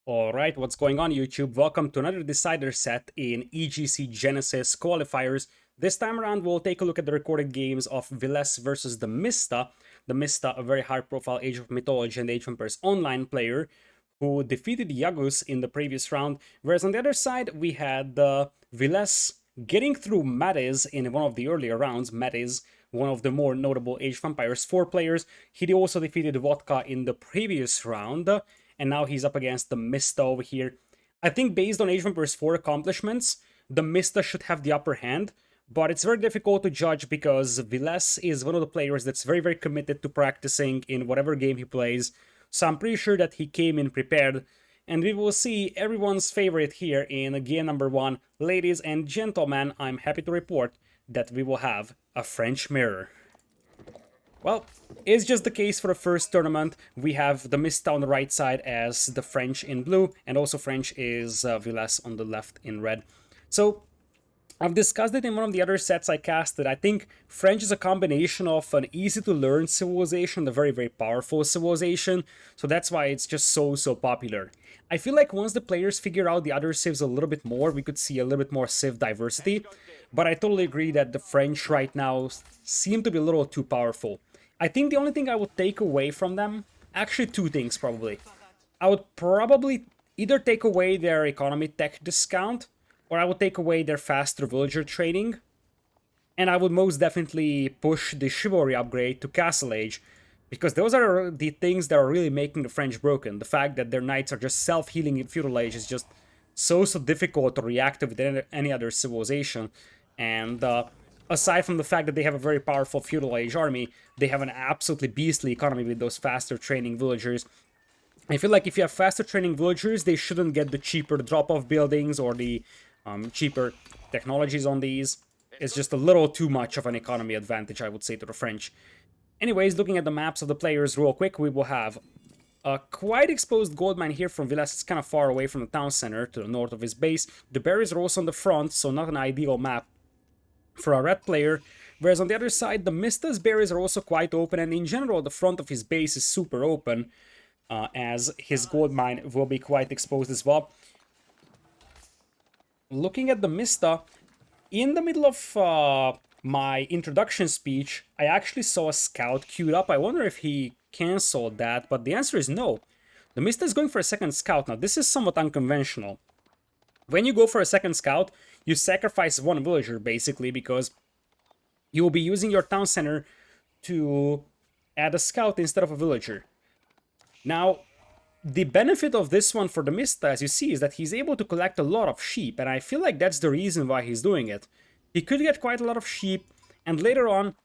Alright, what's going on YouTube? Welcome to another decider set in EGC Genesis Qualifiers. This time around we'll take a look at the recorded games of Villese versus TheMista. TheMista, a very high-profile Age of Mythology and Age of Empires online player who defeated Yagus in the previous round, whereas on the other side we had Villese getting through Matis in one of the earlier rounds. Matis, one of the more notable Age of Empires 4 players. He also defeated Vodka in the previous round, and now he's up against TheMista over here. I think based on Age of Empires 4 accomplishments, TheMista should have the upper hand, but it's very difficult to judge because Villese is one of the players that's very committed to practicing in whatever game he plays, so I'm pretty sure that he came in prepared, and we will see everyone's favorite here in game number 1. Ladies and gentlemen, I'm happy to report that we will have a French mirror. Well, it's just the case for the first tournament. We have TheMista on the right side as the French in blue, and also French is Villese on the left in red. So, I've discussed it in one of the other sets I casted. I think French is a combination of an easy-to-learn civilization and a very powerful civilization, so that's why it's just so popular. I feel like once the players figure out the other civs a little bit more, we could see a little bit more civ diversity, but I totally agree that the French right now seem to be a little too powerful. I think the only thing I would take away from them, actually two things probably. I would probably either take away their economy tech discount, or I would take away their faster villager training, and I would most definitely push the chivalry upgrade to Castle Age, because those are the things that are really making the French broken. The fact that their knights are just self-healing in Feudal Age is just so difficult to react to with any other civilization, and aside from the fact that they have a very powerful Feudal Age army, they have an absolutely beastly economy with those faster training villagers. I feel like if you have faster training villagers, they shouldn't get the cheaper drop-off buildings or the cheaper technologies on these. It's just a little too much of an economy advantage, I would say, to the French. Anyways, looking at the maps of the players real quick, we will have a quite exposed gold mine here from Villese. It's kind of far away from the town center to the north of his base. The berries are also on the front, so not an ideal map for a red player. Whereas on the other side, TheMista's berries are also quite open, and in general, the front of his base is super open, as his gold mine will be quite exposed as well. Looking at TheMista, in the middle of my introduction speech, I actually saw a scout queued up. I wonder if he cancelled that, but the answer is no. TheMista is going for a second scout. Now, this is somewhat unconventional. When you go for a second scout, you sacrifice one villager, basically, because you will be using your town center to add a scout instead of a villager. Now, the benefit of this one for TheMista, as you see, is that he's able to collect a lot of sheep, and I feel like that's the reason why he's doing it. He could get quite a lot of sheep, and later on,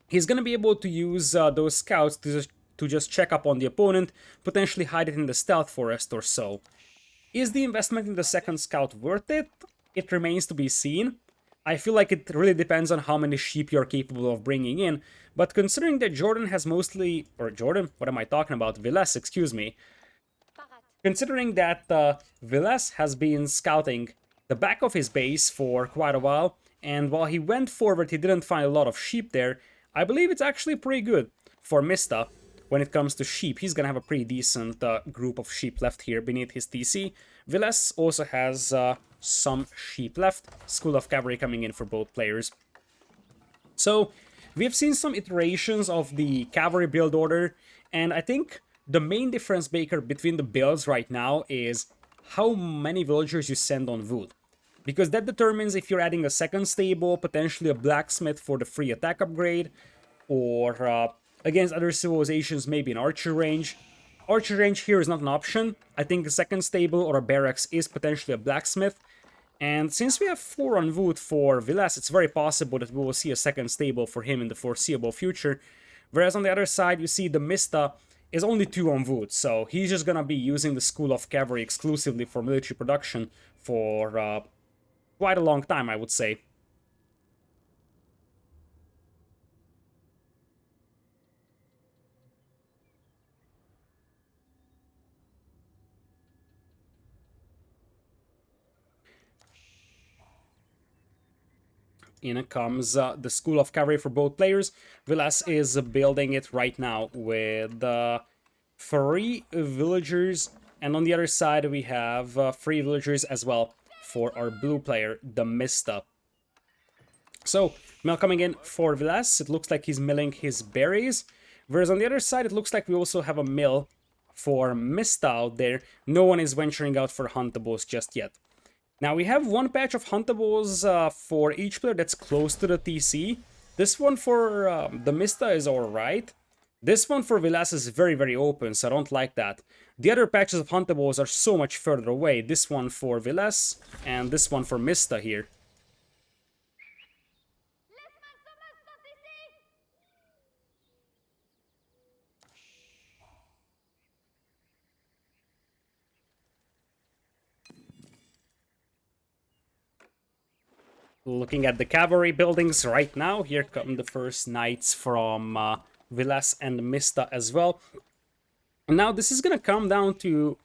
he's going to be able to use those scouts to just check up on the opponent, potentially hide it in the stealth forest or so. Is the investment in the second scout worth it? It remains to be seen. I feel like it really depends on how many sheep you're capable of bringing in, but considering that Jordan has mostly... or Jordan? What am I talking about? Villese, excuse me. Considering that Villese has been scouting the back of his base for quite a while, and while he went forward he didn't find a lot of sheep there, I believe it's actually pretty good for Mista when it comes to sheep. He's gonna have a pretty decent group of sheep left here beneath his TC. Villese also has some sheep left. School of Cavalry coming in for both players. So, we've seen some iterations of the cavalry build order, and I think the main difference maker between the builds right now is how many villagers you send on wood. Because that determines if you're adding a second stable, potentially a blacksmith for the free attack upgrade, or against other civilizations, maybe an archer range. Archer range here is not an option. I think a second stable or a barracks is potentially a blacksmith. And since we have 4 on wood for Villese, it's very possible that we will see a second stable for him in the foreseeable future. Whereas on the other side, you see TheMista is only 2 on wood, so he's just gonna be using the School of Cavalry exclusively for military production for quite a long time, I would say. In comes the School of Cavalry for both players. Villese is building it right now with 3 villagers And on the other side, we have 3 villagers as well for our blue player, TheMista. So, mill coming in for Villese. It looks like he's milling his berries. Whereas on the other side, it looks like we also have a mill for Mista out there. No one is venturing out for huntables just yet. Now, we have one patch of huntables for each player that's close to the TC. This one for TheMista is alright. This one for Villese is very, very open, so I don't like that. The other patches of huntables are so much further away. This one for Villese and this one for Mista here. Looking at the cavalry buildings right now, here come the first knights from Villese and Mista as well. Now this is gonna come down to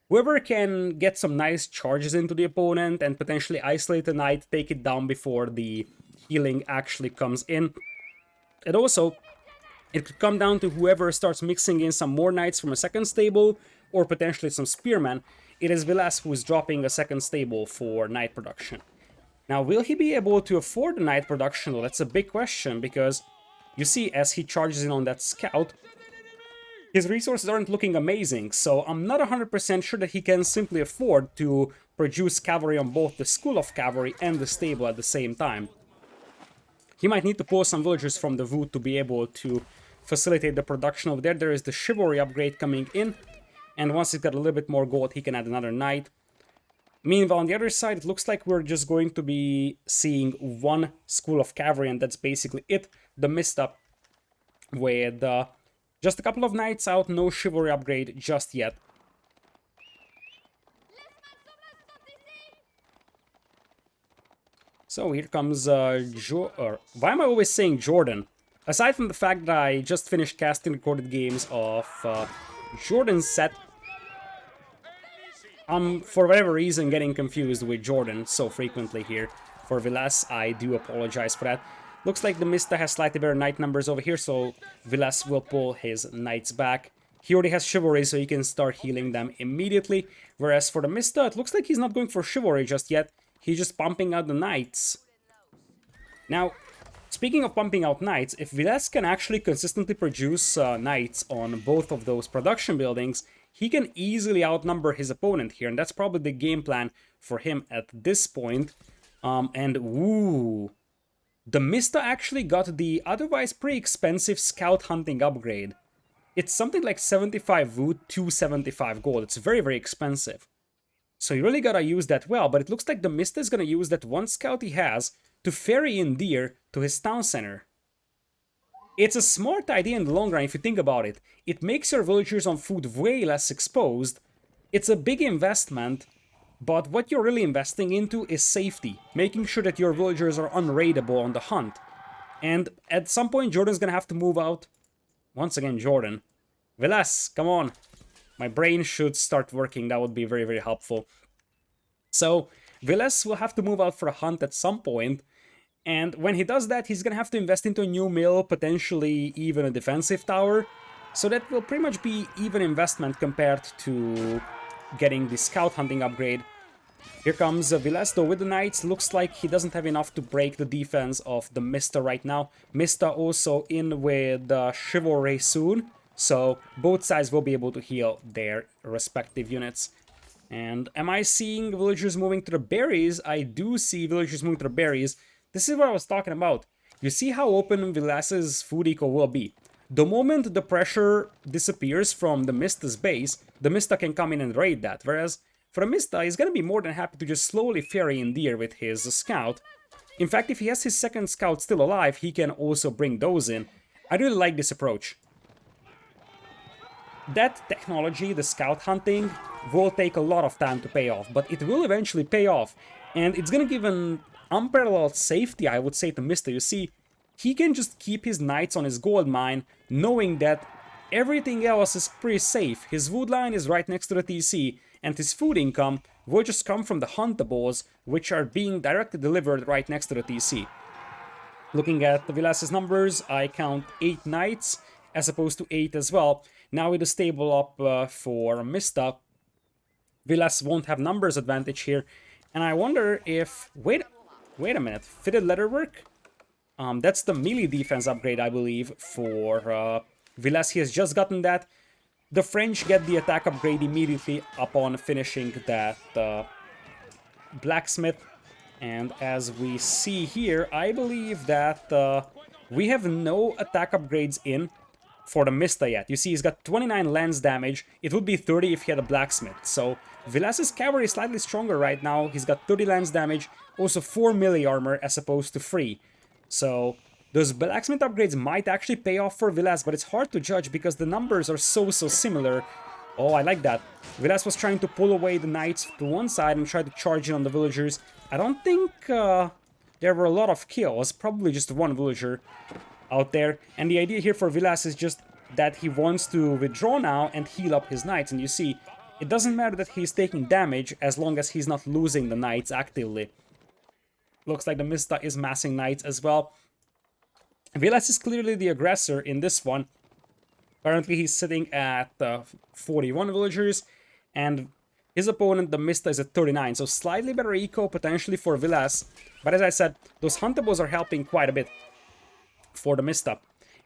whoever can get some nice charges into the opponent and potentially isolate the knight, take it down before the healing actually comes in. And also, it could come down to whoever starts mixing in some more knights from a second stable or potentially some spearmen. It is Villese who is dropping a second stable for knight production. Now, will he be able to afford the knight production? Well, that's a big question, because you see, as he charges in on that scout, his resources aren't looking amazing, so I'm not 100% sure that he can simply afford to produce cavalry on both the School of Cavalry and the stable at the same time. He might need to pull some villagers from the wood to be able to facilitate the production over there. There is the chivalry upgrade coming in, and once he's got a little bit more gold, he can add another knight. Meanwhile, on the other side, it looks like we're just going to be seeing one School of Cavalry, and that's basically it. TheMista with just a couple of knights out, no chivalry upgrade just yet. So here comes why am I always saying Jordan? Aside from the fact that I just finished casting recorded games of Jordan's set, I'm, for whatever reason, getting confused with Jordan so frequently here. For Villese, I do apologize for that. Looks like TheMista has slightly better knight numbers over here, so Villese will pull his knights back. He already has chivalry, so he can start healing them immediately. Whereas for TheMista, it looks like he's not going for chivalry just yet. He's just pumping out the knights. Now, speaking of pumping out knights, if Villese can actually consistently produce knights on both of those production buildings, he can easily outnumber his opponent here, and that's probably the game plan for him at this point. Ooh, TheMista actually got the otherwise pretty expensive scout hunting upgrade. It's something like 75 wood, 275 gold. It's very, very expensive. So you really gotta use that well, but it looks like TheMista is gonna use that one scout he has to ferry in deer to his town center. It's a smart idea in the long run if you think about it. It makes your villagers on food way less exposed. It's a big investment, but what you're really investing into is safety. Making sure that your villagers are unraidable on the hunt. And at some point, Jordan's gonna have to move out. Once again, Jordan. Villese, come on. My brain should start working. That would be very, very helpful. So, Villese will have to move out for a hunt at some point. And when he does that, he's gonna have to invest into a new mill, potentially even a defensive tower. So that will pretty much be even investment compared to getting the scout hunting upgrade. Here comes Villese though with the knights. Looks like he doesn't have enough to break the defense of TheMista right now. Mista also in with chivalry soon. So both sides will be able to heal their respective units. And am I seeing villagers moving to the berries? I do see villagers moving to the berries. This is what I was talking about. You see how open Villase's food eco will be. The moment the pressure disappears from TheMista's base, TheMista can come in and raid that. Whereas for TheMista, he's gonna be more than happy to just slowly ferry in deer with his scout. In fact, if he has his second scout still alive, he can also bring those in. I really like this approach. That technology, the scout hunting, will take a lot of time to pay off, but it will eventually pay off. And it's gonna give an unparalleled safety, I would say, to TheMista. You see, he can just keep his knights on his gold mine, knowing that everything else is pretty safe. His wood line is right next to the TC, and his food income will just come from the huntables, which are being directly delivered right next to the TC. Looking at the Villase's numbers, I count 8 knights, as opposed to 8 as well. Now with the stable up for Mista, Villese won't have numbers advantage here. And I wonder if... Wait a minute. Fitted leatherwork? That's the melee defense upgrade, I believe, for Villese. He has just gotten that. The French get the attack upgrade immediately upon finishing that blacksmith. And as we see here, I believe that we have no attack upgrades in for the Mista yet. You see, he's got 29 lance damage. It would be 30 if he had a blacksmith. So Vilese's cavalry is slightly stronger right now. He's got 30 lance damage, also 4 melee armor as opposed to 3. So those blacksmith upgrades might actually pay off for Villese, but it's hard to judge because the numbers are so similar. Oh, I like that. Villese was trying to pull away the knights to one side and try to charge in on the villagers. I don't think there were a lot of kills, probably just one villager out there. And the idea here for Villese is just that he wants to withdraw now and heal up his knights. And you see, it doesn't matter that he's taking damage as long as he's not losing the knights actively. Looks like the Mista is massing knights as well. Villese is clearly the aggressor in this one. Currently he's sitting at 41 villagers, and his opponent, the Mista, is at 39, so slightly better eco potentially for Villese. But as I said, those huntables are helping quite a bit for the Mista.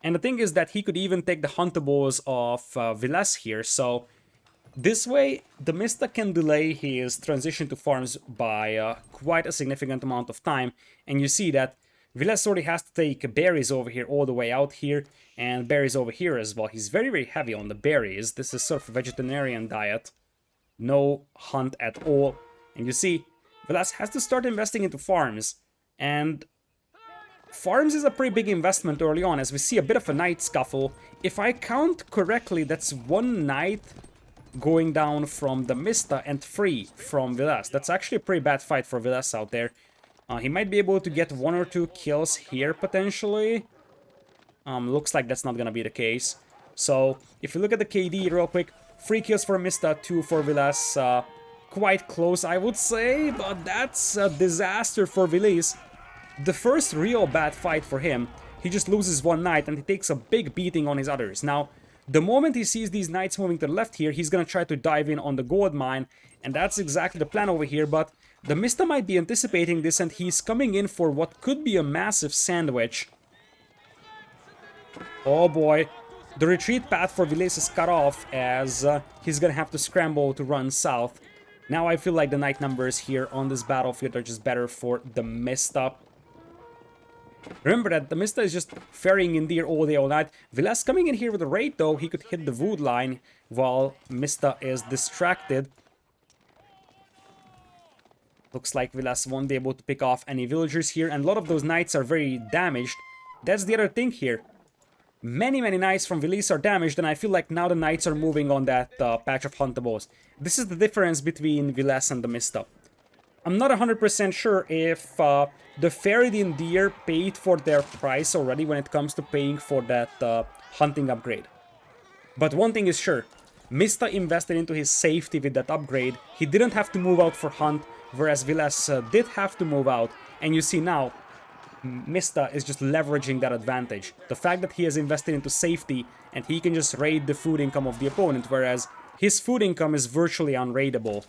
And the thing is that he could even take the huntables of Villese here, so this way the Mista can delay his transition to farms by quite a significant amount of time. And you see that Villese already has to take berries over here all the way out here, and berries over here as well. He's very heavy on the berries. This is sort of a vegetarian diet. No hunt at all. And you see, Villese has to start investing into farms. And farms is a pretty big investment early on, as we see a bit of a knight scuffle. If I count correctly, that's 1 knight going down from the Mista and 3 from Villese. That's actually a pretty bad fight for Villese out there. He might be able to get 1 or 2 kills here, potentially. Looks like that's not gonna be the case. So, if you look at the KD real quick, 3 kills for Mista, 2 for Villese. Quite close, I would say, but that's a disaster for Villese. The first real bad fight for him, he just loses 1 knight and he takes a big beating on his others. Now, the moment he sees these knights moving to the left here, he's gonna try to dive in on the gold mine, and that's exactly the plan over here, but the Mista might be anticipating this and he's coming in for what could be a massive sandwich. Oh boy, the retreat path for Villese is cut off as he's gonna have to scramble to run south. Now I feel like the knight numbers here on this battlefield are just better for the Mista. Remember that the Mista is just ferrying in deer all day all night. Villese coming in here with a raid though, he could hit the wood line while Mista is distracted. Looks like Villese won't be able to pick off any villagers here, and a lot of those knights are very damaged. That's the other thing here. Many knights from Villese are damaged, and I feel like now the knights are moving on that patch of huntables. This is the difference between Villese and the Mista. I'm not 100% sure if the Ferridian deer paid for their price already when it comes to paying for that hunting upgrade. But one thing is sure, Mista invested into his safety with that upgrade. He didn't have to move out for hunt, whereas Villese did have to move out. And you see now, Mista is just leveraging that advantage. The fact that he has invested into safety and he can just raid the food income of the opponent, whereas his food income is virtually unraidable.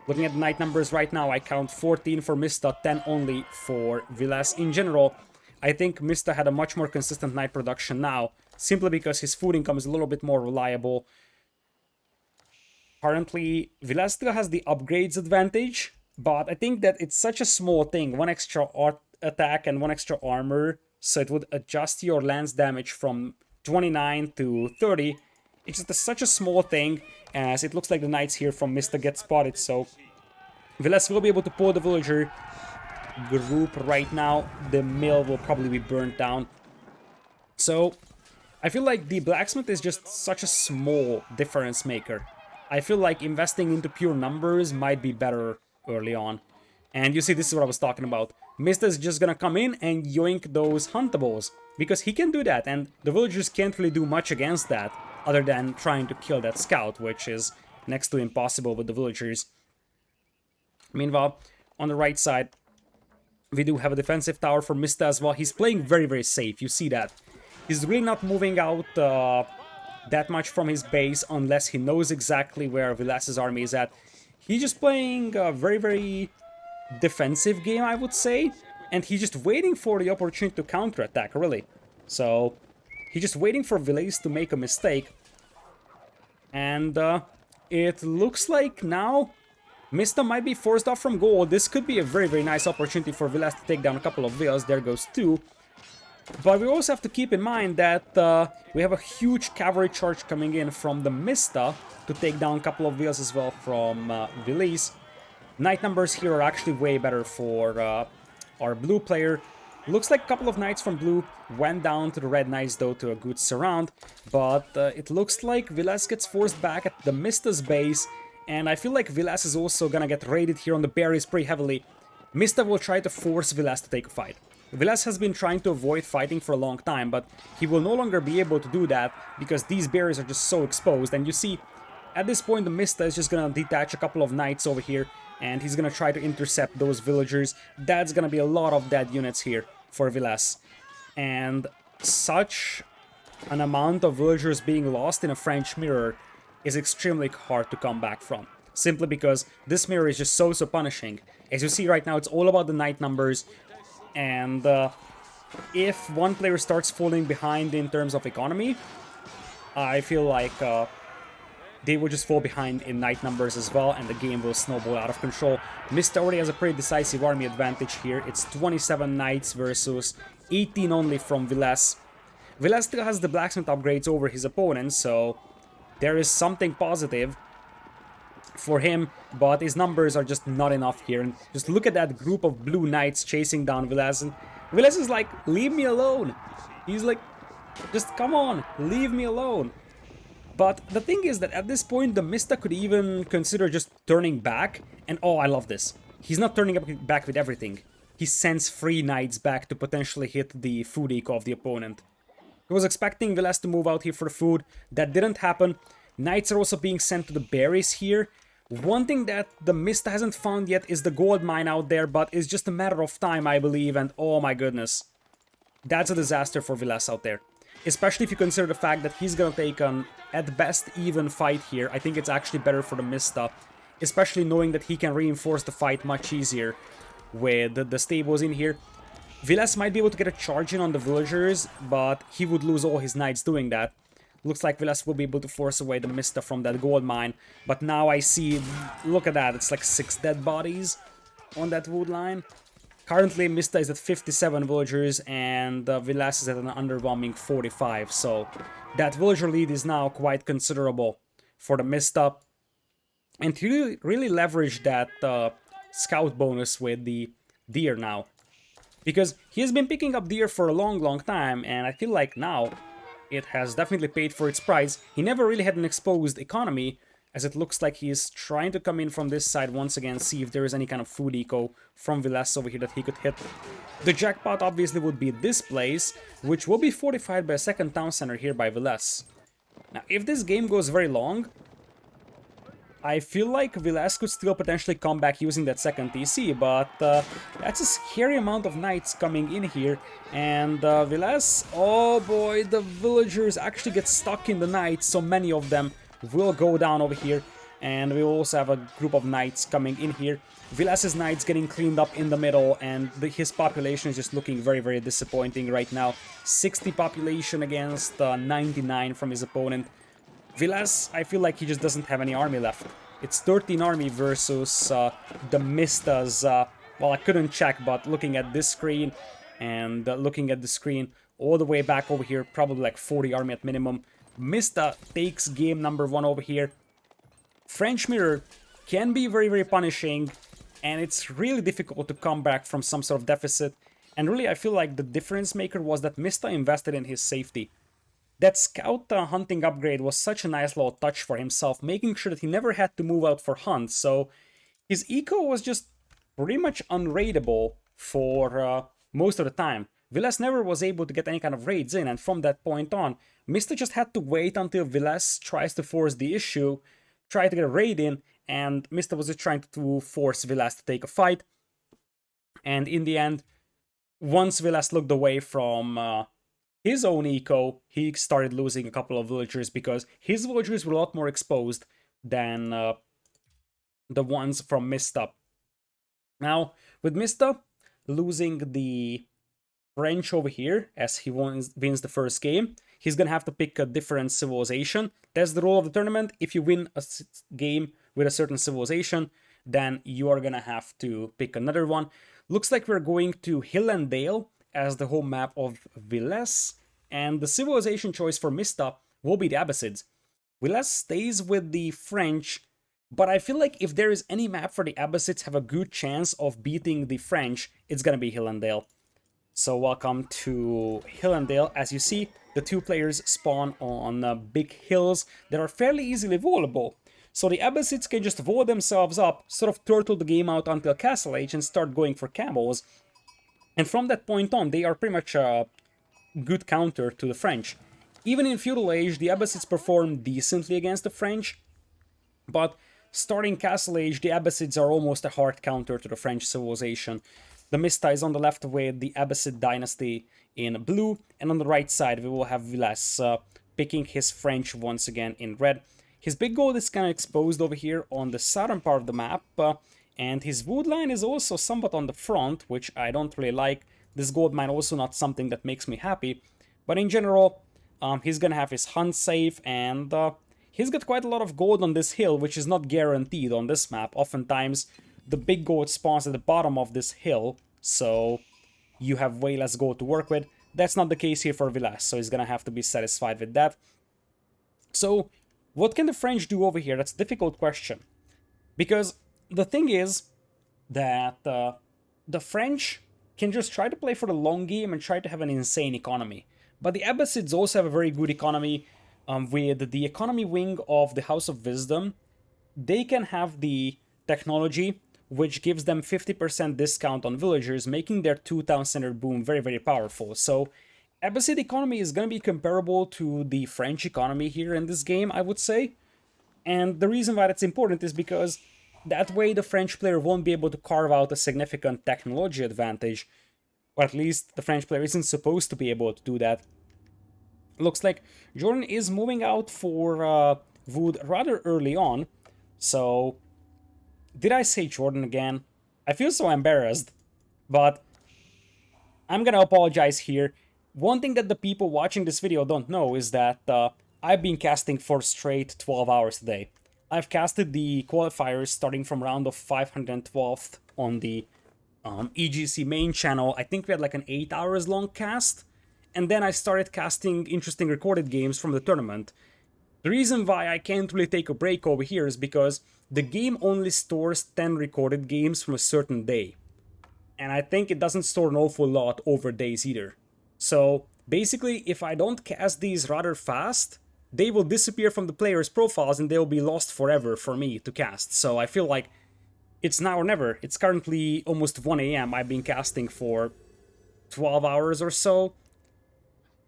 Looking at the knight numbers right now, I count 14 for Mista, 10 only for Villese. In general, I think Mista had a much more consistent knight production now, simply because his food income is a little bit more reliable. Currently, Villese still has the upgrades advantage, but I think that it's such a small thing, 1 extra attack and 1 extra armor, so it would adjust your lance damage from 29 to 30. It's just such a small thing, as it looks like the knights here from Mista get spotted, so Villese will be able to pull the villager group right now. The mill will probably be burnt down. So, I feel like the blacksmith is just such a small difference maker. I feel like investing into pure numbers might be better early on. And you see, this is what I was talking about. Mista is just gonna come in and yoink those huntables, because he can do that, and the villagers can't really do much against that, other than trying to kill that scout, which is next to impossible with the villagers. Meanwhile, on the right side, we do have a defensive tower for Mista as well. He's playing very safe, you see that. He's really not moving out that much from his base unless he knows exactly where Vilese's army is at. He's just playing a very, very defensive game, I would say, and he's just waiting for the opportunity to counterattack, really. So he's just waiting for Villese to make a mistake, and it looks like now Mista might be forced off from goal. This could be a very, very nice opportunity for Villese to take down a couple of villas. There goes two. But we also have to keep in mind that we have a huge cavalry charge coming in from the Mista to take down a couple of villas as well from Villese. Knight numbers here are actually way better for our blue player. Looks like a couple of knights from blue went down to the red knights though to a good surround. But it looks like Villese gets forced back at the Mista's base. And I feel like Villese is also gonna get raided here on the berries pretty heavily. Mista will try to force Villese to take a fight. Villese has been trying to avoid fighting for a long time, but he will no longer be able to do that because these berries are just so exposed. And you see, at this point, the Mista is just gonna detach a couple of knights over here, and he's gonna try to intercept those villagers. That's gonna be a lot of dead units here for Villese. And such an amount of villagers being lost in a French mirror is extremely hard to come back from. Simply because this mirror is just so punishing. As you see right now, it's all about the knight numbers. And if one player starts falling behind in terms of economy, I feel like they will just fall behind in knight numbers as well, and the game will snowball out of control. Mista already has a pretty decisive army advantage here. It's 27 knights versus 18 only from Villese. Villese still has the blacksmith upgrades over his opponent, so there is something positive for him, but his numbers are just not enough here. And just look at that group of blue knights chasing down Villese. And Villese is like, leave me alone. He's like, just come on, leave me alone. But the thing is that at this point, the Mista could even consider just turning back. And oh, I love this. He's not turning back with everything. He sends 3 knights back to potentially hit the food eco of the opponent. He was expecting Villese to move out here for the food. That didn't happen. Knights are also being sent to the berries here. One thing that the Mista hasn't found yet is the gold mine out there, but it's just a matter of time, I believe, and oh my goodness. That's a disaster for Villese out there. Especially if you consider the fact that he's gonna take an, at best, even fight here. I think it's actually better for the Mista, especially knowing that he can reinforce the fight much easier with the stables in here. Villese might be able to get a charge in on the villagers, but he would lose all his knights doing that. Looks like Villese will be able to force away the Mista from that gold mine. But now I see, look at that, it's like 6 dead bodies on that wood line. Currently, Mista is at 57 villagers and Villese is at an underwhelming 45. So that villager lead is now quite considerable for the Mista. And he really leveraged that scout bonus with the deer now. Because he has been picking up deer for a long time, and I feel like now it has definitely paid for its price. He never really had an exposed economy, as it looks like he is trying to come in from this side once again, see if there is any kind of food eco from Villese over here that he could hit. The jackpot obviously would be this place, which will be fortified by a second town center here by Villese. Now, if this game goes very long, I feel like Villese could still potentially come back using that second TC, but that's a scary amount of knights coming in here. And Villese, oh boy, the villagers actually get stuck in the knights, so many of them will go down over here. And we will also have a group of knights coming in here. Villese's knights getting cleaned up in the middle, and his population is just looking very disappointing right now. 60 population against 99 from his opponent. Villese, I feel like he just doesn't have any army left. It's 13 army versus the Mista's, well, I couldn't check, but looking at this screen and looking at the screen all the way back over here, probably like 40 army at minimum. Mista takes game number 1 over here. French mirror can be very punishing, and it's really difficult to come back from some sort of deficit. And really, I feel like the difference maker was that Mista invested in his safety. That scout hunting upgrade was such a nice little touch for himself, making sure that he never had to move out for hunts, so his eco was just pretty much unraidable for most of the time. Villese never was able to get any kind of raids in, and from that point on, Mista just had to wait until Villese tries to force the issue, try to get a raid in, and Mista was just trying to force Villese to take a fight. And in the end, once Villese looked away from his own eco, he started losing a couple of villagers because his villagers were a lot more exposed than the ones from Mista. Now, with Mista losing the French over here, as he wins the first game, he's gonna have to pick a different civilization. That's the rule of the tournament. If you win a game with a certain civilization, then you are gonna have to pick another one. Looks like we're going to Hill and Dale as the home map of Villese, and the civilization choice for Mista will be the Abbasids. Villese stays with the French, but I feel like if there is any map for the Abbasids have a good chance of beating the French, it's gonna be Hill and Dale. So welcome to Hill and Dale. As you see, the two players spawn on big hills that are fairly easily volable. So the Abbasids can just vote themselves up, sort of turtle the game out until Castle Age and start going for camels. And from that point on, they are pretty much a good counter to the French. Even in Feudal Age, the Abbasids perform decently against the French, but starting Castle Age, the Abbasids are almost a hard counter to the French civilization. TheMista is on the left with the Abbasid dynasty in blue, and on the right side we will have Villese picking his French once again in red. His big gold is kind of exposed over here on the southern part of the map, and his wood line is also somewhat on the front, which I don't really like. This gold mine also not something that makes me happy, but in general, he's gonna have his hunt safe, and he's got quite a lot of gold on this hill, which is not guaranteed on this map. Oftentimes, the big gold spawns at the bottom of this hill, so you have way less gold to work with. That's not the case here for Villese, so he's gonna have to be satisfied with that. So, what can the French do over here? That's a difficult question. Because the thing is that the French can just try to play for the long game and try to have an insane economy. But the Abbasids also have a very good economy. With the economy wing of the House of Wisdom, they can have the technology which gives them 50% discount on villagers, making their 2-town center boom very, very powerful. So Abbasid economy is going to be comparable to the French economy here in this game, I would say. And the reason why that's important is because that way the French player won't be able to carve out a significant technology advantage, or at least the French player isn't supposed to be able to do that. Looks like Jordan is moving out for wood rather early on, so did I say Jordan again? I feel so embarrassed, but I'm gonna apologize here. One thing that the people watching this video don't know is that I've been casting for straight 12 hours today. I've casted the qualifiers starting from round of 512th on the EGC main channel. I think we had like an 8 hours long cast, and then I started casting interesting recorded games from the tournament. The reason why I can't really take a break over here is because the game only stores 10 recorded games from a certain day. And I think it doesn't store an awful lot over days either. So basically, if I don't cast these rather fast, they will disappear from the players' profiles and they will be lost forever for me to cast. So I feel like it's now or never. It's currently almost 1 AM. I've been casting for 12 hours or so.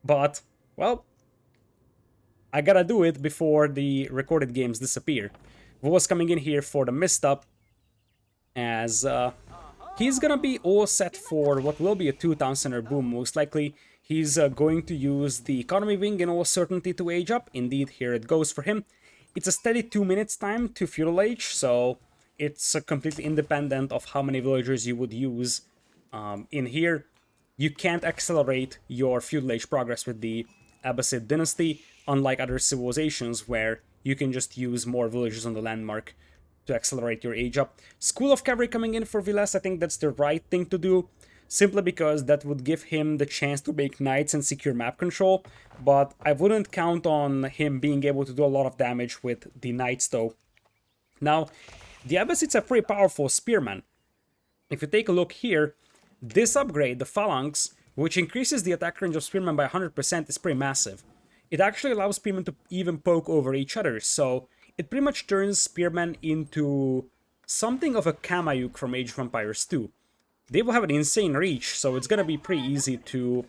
But, well, I gotta do it before the recorded games disappear. Was coming in here for the TheMista, as he's gonna be all set for what will be a 2-town center boom, most likely. He's going to use the economy wing in all certainty to age up. Indeed, here it goes for him. It's a steady 2 minutes time to feudal age, so it's completely independent of how many villagers you would use in here. You can't accelerate your feudal age progress with the Abbasid dynasty, unlike other civilizations where you can just use more villagers on the landmark to accelerate your age up. School of Cavalry coming in for Villese, I think that's the right thing to do, simply because that would give him the chance to make knights and secure map control, but I wouldn't count on him being able to do a lot of damage with the knights though. Now, the Abbasids have pretty powerful spearmen. If you take a look here, this upgrade, the Phalanx, which increases the attack range of spearmen by 100%, is pretty massive. It actually allows spearmen to even poke over each other, so it pretty much turns spearmen into something of a Kamayuk from Age of Empires 2. They will have an insane reach, so it's gonna be pretty easy to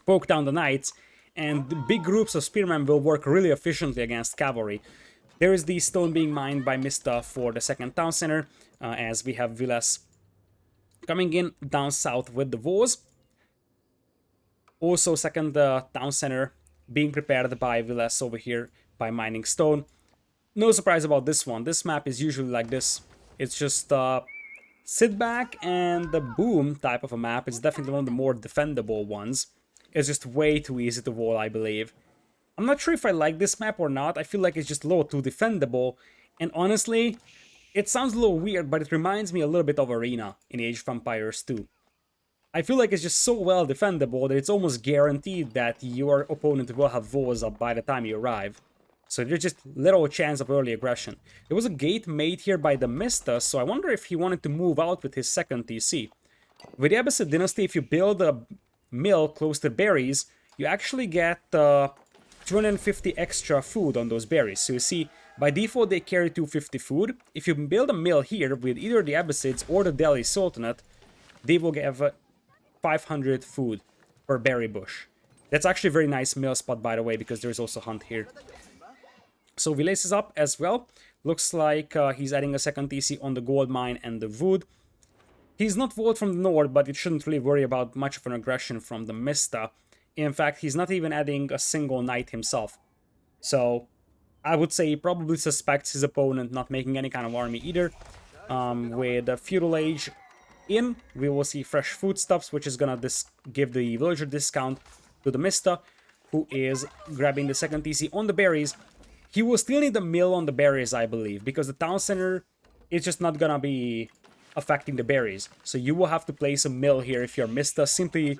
poke down the knights, and the big groups of spearmen will work really efficiently against cavalry. There is the stone being mined by Mista for the 2nd town center, as we have Villese coming in down south with the Vos. Also, second town center being prepared by Villese over here by mining stone. No surprise about this one. This map is usually like this. It's just sit back and the boom type of a map. It's definitely one of the more defendable ones. It's just way too easy to wall, I believe. I'm not sure if I like this map or not. I feel like it's just a little too defendable. And honestly, it sounds a little weird, but it reminds me a little bit of Arena in Age of Empires 2. I feel like it's just so well defendable that it's almost guaranteed that your opponent will have walls up by the time you arrive. So there's just little chance of early aggression. There was a gate made here by TheMista, so I wonder if he wanted to move out with his second TC. With the Abbasid Dynasty, if you build a mill close to berries, you actually get 250 extra food on those berries. So you see, by default they carry 250 food. If you build a mill here with either the Abbasids or the Delhi Sultanate, they will give 500 food per berry bush. That's actually a very nice mill spot, by the way, because there's also hunt here. So Villese is up as well. Looks like he's adding a second TC on the gold mine and the wood. He's not voted from the north, but it shouldn't really worry about much of an aggression from TheMista. In fact, he's not even adding a single knight himself. So I would say he probably suspects his opponent not making any kind of army either. With the feudal age in, we will see fresh foodstuffs, which is gonna give the villager discount to TheMista, who is grabbing the second TC on the berries. He will still need the mill on the berries, I believe, because the town center is just not gonna be affecting the berries. So you will have to place a mill here if you're Mista, simply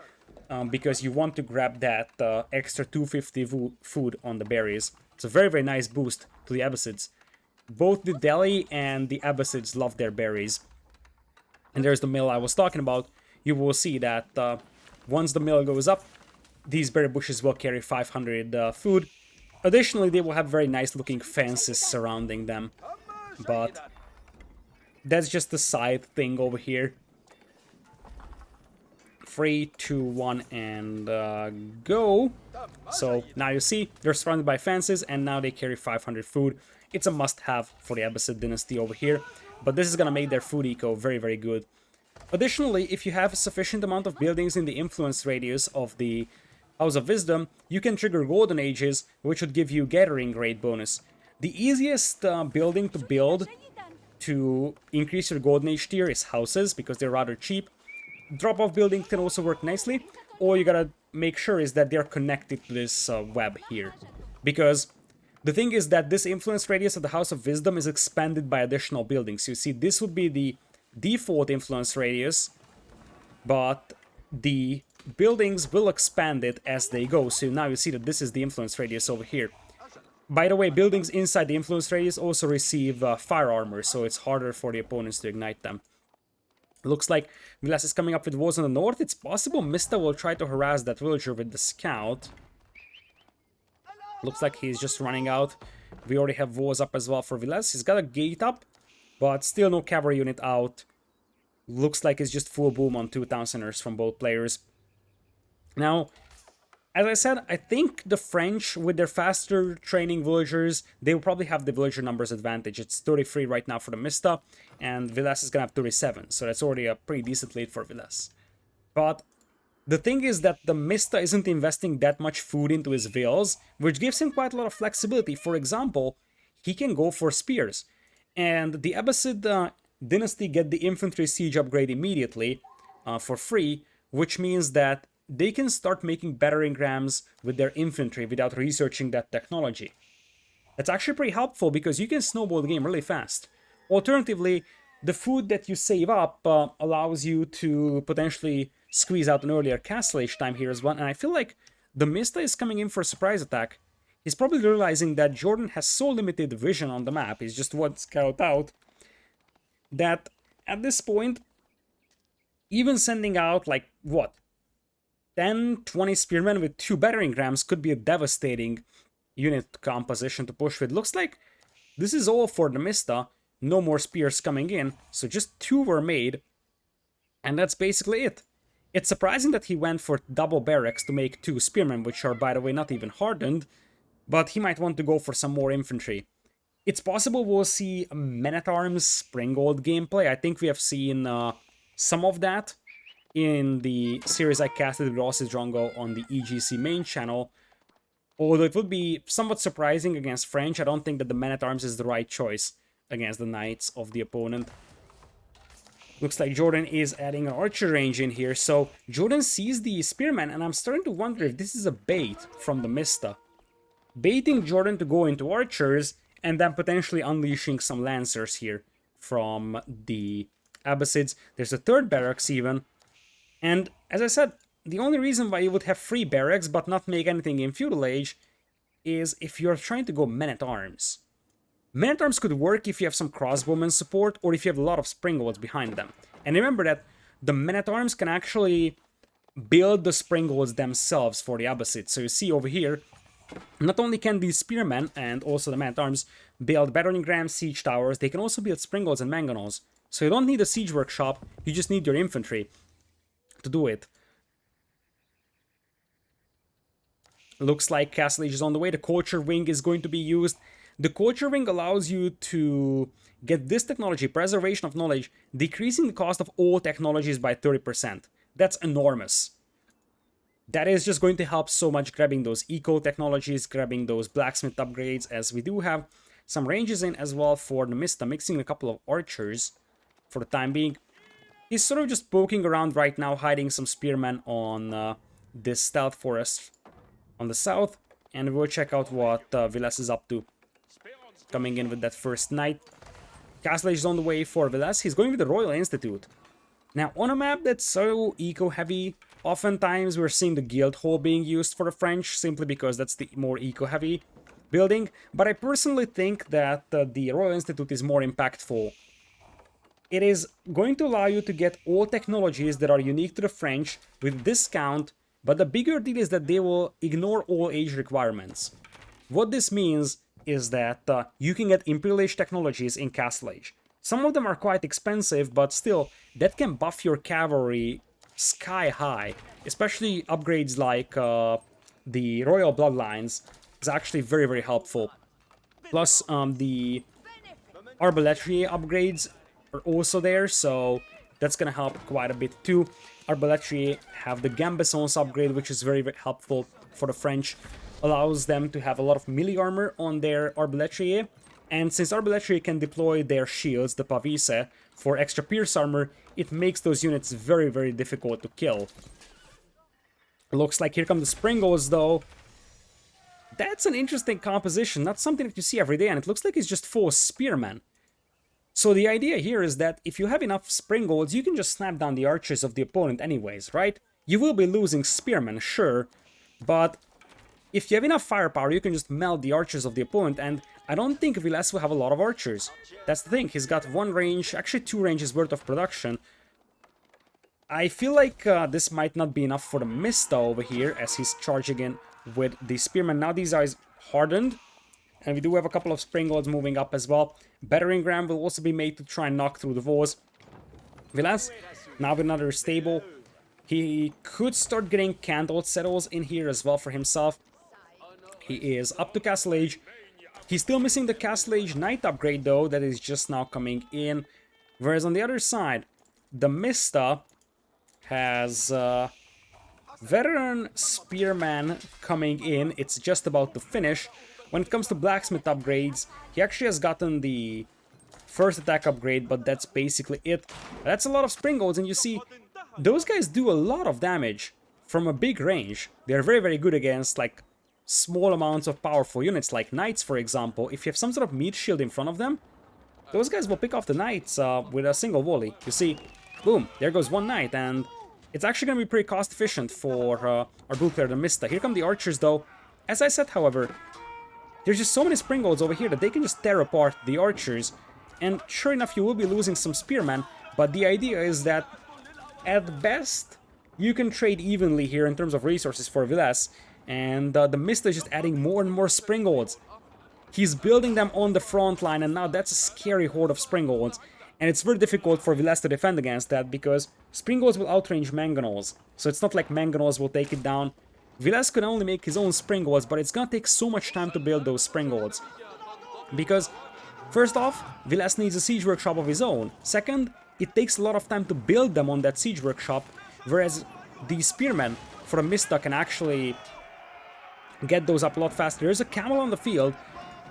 because you want to grab that extra 250 food on the berries. It's a very, very nice boost to the Abbasids. Both the Delhi and the Abbasids love their berries. And there's the mill I was talking about. You will see that once the mill goes up, these berry bushes will carry 500 food. Additionally, they will have very nice looking fences surrounding them. But that's just the side thing over here. 3, 2, 1, and go. So now you see they're surrounded by fences, and now they carry 500 food. It's a must-have for the Abbasid dynasty over here, but this is gonna make their food eco very, very good. Additionally, if you have a sufficient amount of buildings in the influence radius of the House of Wisdom, you can trigger Golden Ages, which would give you Gathering Rate bonus. The easiest building to build to increase your Golden Age tier is houses, because they're rather cheap. Drop-off building can also work nicely. All you gotta make sure is that they're connected to this web here. Because the thing is that this influence radius of the House of Wisdom is expanded by additional buildings. You see, this would be the default influence radius, but the buildings will expand it as they go. So now you see that this is the influence radius over here. By the way, buildings inside the influence radius also receive fire armor, so it's harder for the opponents to ignite them. Looks like Villese is coming up with walls on the north. It's possible Mista will try to harass that villager with the scout. Looks like he's just running out. We already have walls up as well for Villese. He's got a gate up, but still no cavalry unit out. Looks like it's just full boom on 2 town centers from both players. Now, as I said, I think the French, with their faster training villagers, they will probably have the villager numbers advantage. It's 33 right now for the Mista, and Villese is going to have 37, so that's already a pretty decent lead for Villese. But the thing is that the Mista isn't investing that much food into his vills, which gives him quite a lot of flexibility. For example, he can go for spears, and the Abbasid dynasty get the infantry siege upgrade immediately for free, which means that they can start making battering rams with their infantry without researching that technology. That's actually pretty helpful because you can snowball the game really fast. Alternatively, the food that you save up allows you to potentially squeeze out an earlier castle age time here as well, and I feel like TheMista is coming in for a surprise attack. He's probably realizing that Jordan has so limited vision on the map, he's just one scout out, that at this point, even sending out like, what, 10, 20 spearmen with 2 battering rams could be a devastating unit composition to push with. Looks like this is all for TheMista. No more spears coming in, so just 2 were made, and that's basically it. It's surprising that he went for double barracks to make 2 spearmen, which are, by the way, not even hardened, but he might want to go for some more infantry. It's possible we'll see Men-at-Arms Springald gameplay. I think we have seen some of that in the series I casted with Ross's Drongo on the EGC main channel. Although it would be somewhat surprising against French, I don't think that the Man-at-Arms is the right choice against the Knights of the opponent. Looks like Jordan is adding an archer range in here, so Jordan sees the Spearman, and I'm starting to wonder if this is a bait from TheMista. Baiting Jordan to go into archers, and then potentially unleashing some lancers here from the Abbasids. There's a third barracks even, and as I said, the only reason why you would have 3 barracks but not make anything in Feudal Age is if you're trying to go Men-at-Arms. Men-at-Arms could work if you have some crossbowmen support or if you have a lot of springboards behind them. And remember that the Men-at-Arms can actually build the springboards themselves for the Abbasids. So you see over here, not only can these spearmen and also the Men-at-Arms build battering rams, siege towers, they can also build springboards and mangonels. So you don't need a siege workshop, you just need your infantry to do it. Looks like Castle Age is on the way. The Culture Wing is going to be used. The Culture Wing allows you to get this technology, Preservation of Knowledge, decreasing the cost of all technologies by 30%. That's enormous. That is just going to help so much grabbing those eco technologies, grabbing those blacksmith upgrades, as we do have some ranges in as well for TheMista, mixing a couple of archers for the time being. He's sort of just poking around right now, hiding some spearmen on this stealth forest on the south, and we'll check out what Villese is up to. Coming in with that first knight. Castle Age is on the way for Villese. He's going with the Royal Institute. Now, on a map that's so eco-heavy, oftentimes we're seeing the Guild Hall being used for the French, simply because that's the more eco-heavy building. But I personally think that the Royal Institute is more impactful. It is going to allow you to get all technologies that are unique to the French with discount, but the bigger deal is that they will ignore all age requirements. What this means is that you can get Imperial Age technologies in Castle Age. Some of them are quite expensive, but still, that can buff your cavalry sky high. Especially upgrades like the Royal Bloodlines is actually very, very helpful. Plus, the Arbaletier upgrades are also there, so that's gonna help quite a bit too. Arbaletier have the Gambesons upgrade, which is very, very helpful for the French. Allows them to have a lot of melee armor on their Arbaletier. And since Arbaletier can deploy their shields, the Pavise, for extra pierce armor, it makes those units very, very difficult to kill. Looks like here come the Springles, though. That's an interesting composition, not something that you see every day, and it looks like it's just full spearmen. So the idea here is that if you have enough Springles, you can just snap down the archers of the opponent anyways, right? You will be losing spearmen, sure, but if you have enough firepower, you can just melt the archers of the opponent, and I don't think Villese will have a lot of archers. That's the thing, he's got 1 range, actually 2 ranges worth of production. I feel like this might not be enough for TheMista over here, as he's charging in with the spearmen. Now these are hardened, and we do have a couple of springalds moving up as well. Battering ram will also be made to try and knock through the walls. Villese, now with another stable. He could start getting candle settles in here as well for himself. He is up to Castle Age. He's still missing the Castle Age Knight upgrade, though, that is just now coming in. Whereas on the other side, TheMista has Veteran Spearman coming in. It's just about to finish. When it comes to blacksmith upgrades, he actually has gotten the first attack upgrade, but that's basically it. That's a lot of springolds, and you see, those guys do a lot of damage from a big range. They're very, very good against, like, small amounts of powerful units, like knights, for example. If you have some sort of meat shield in front of them, those guys will pick off the knights with a single volley. You see, boom, there goes 1 knight, and it's actually going to be pretty cost efficient for our blue player, TheMista. Here come the archers, though. As I said, however, there's just so many springolds over here that they can just tear apart the archers, and sure enough, you will be losing some spearmen, but the idea is that, at best, you can trade evenly here in terms of resources for Villese, and TheMista is just adding more and more springolds. He's building them on the front line, and now that's a scary horde of springolds, and it's very difficult for Villese to defend against that, because springolds will outrange mangonels, so it's not like mangonels will take it down. Villese can only make his own springolds, but it's gonna take so much time to build those springolds. Because, first off, Villese needs a siege workshop of his own. Second, it takes a lot of time to build them on that siege workshop, whereas the Spearmen for Mista can actually get those up a lot faster. There's a camel on the field.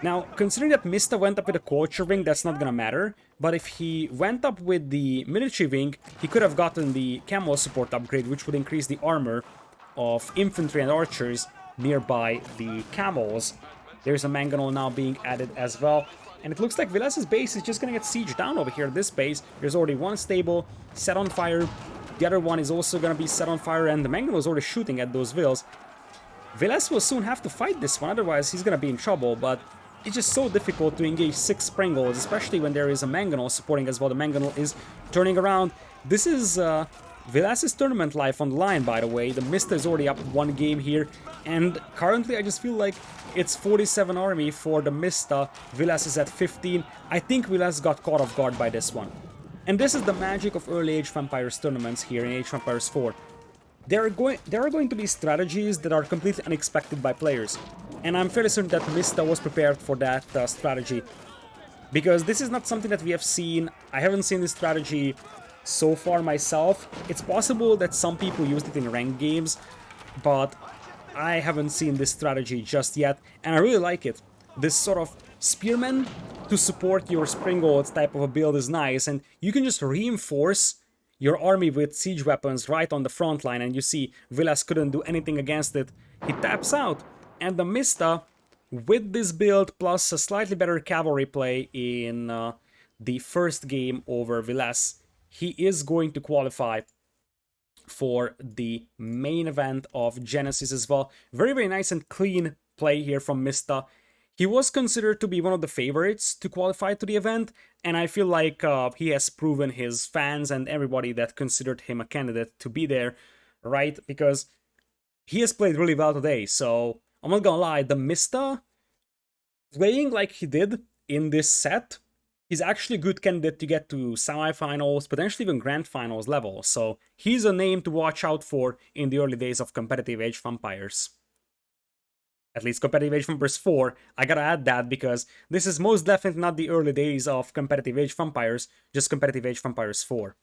Now, considering that Mista went up with a culture wing, that's not gonna matter. But if he went up with the military wing, he could have gotten the camel support upgrade, which would increase the armor of infantry and archers nearby the camels. There's a mangonel now being added as well. And it looks like Vilese's base is just gonna get sieged down over here. This base, there's already one stable set on fire. The other one is also gonna be set on fire, and the mangonel is already shooting at those vills. Villese will soon have to fight this one, otherwise he's gonna be in trouble, but it's just so difficult to engage 6 Springles, especially when there is a mangonel supporting as well. The mangonel is turning around. This is Vilese's tournament life on the line, by the way. The Mista is already up 1 game here, and currently I just feel like it's 47 army for the Mista. Villese is at 15. I think Villese got caught off guard by this one. And this is the magic of early Age of Empires tournaments here in Age of Empires 4. There are going to be strategies that are completely unexpected by players. And I'm fairly certain that Mista was prepared for that strategy. Because this is not something that we have seen. I haven't seen this strategy so far myself. It's possible that some people used it in ranked games, but I haven't seen this strategy just yet. And I really like it. This sort of spearman to support your Springolds type of a build is nice. And you can just reinforce your army with siege weapons right on the front line, and you see Villese couldn't do anything against it. He taps out, and the Mista, with this build plus a slightly better cavalry play in the first game over Villese, he is going to qualify for the main event of Genesis as well. Very, very nice and clean play here from Mista. He was considered to be one of the favorites to qualify to the event, and I feel like he has proven his fans and everybody that considered him a candidate to be there, right? Because he has played really well today, so I'm not gonna lie, the Mista, playing like he did in this set, is actually a good candidate to get to semifinals, potentially even grand finals level, so he's a name to watch out for in the early days of competitive Age of Empires. At least competitive Age of Empires 4, I gotta add that because this is most definitely not the early days of competitive Age of Empires, just competitive Age of Empires 4.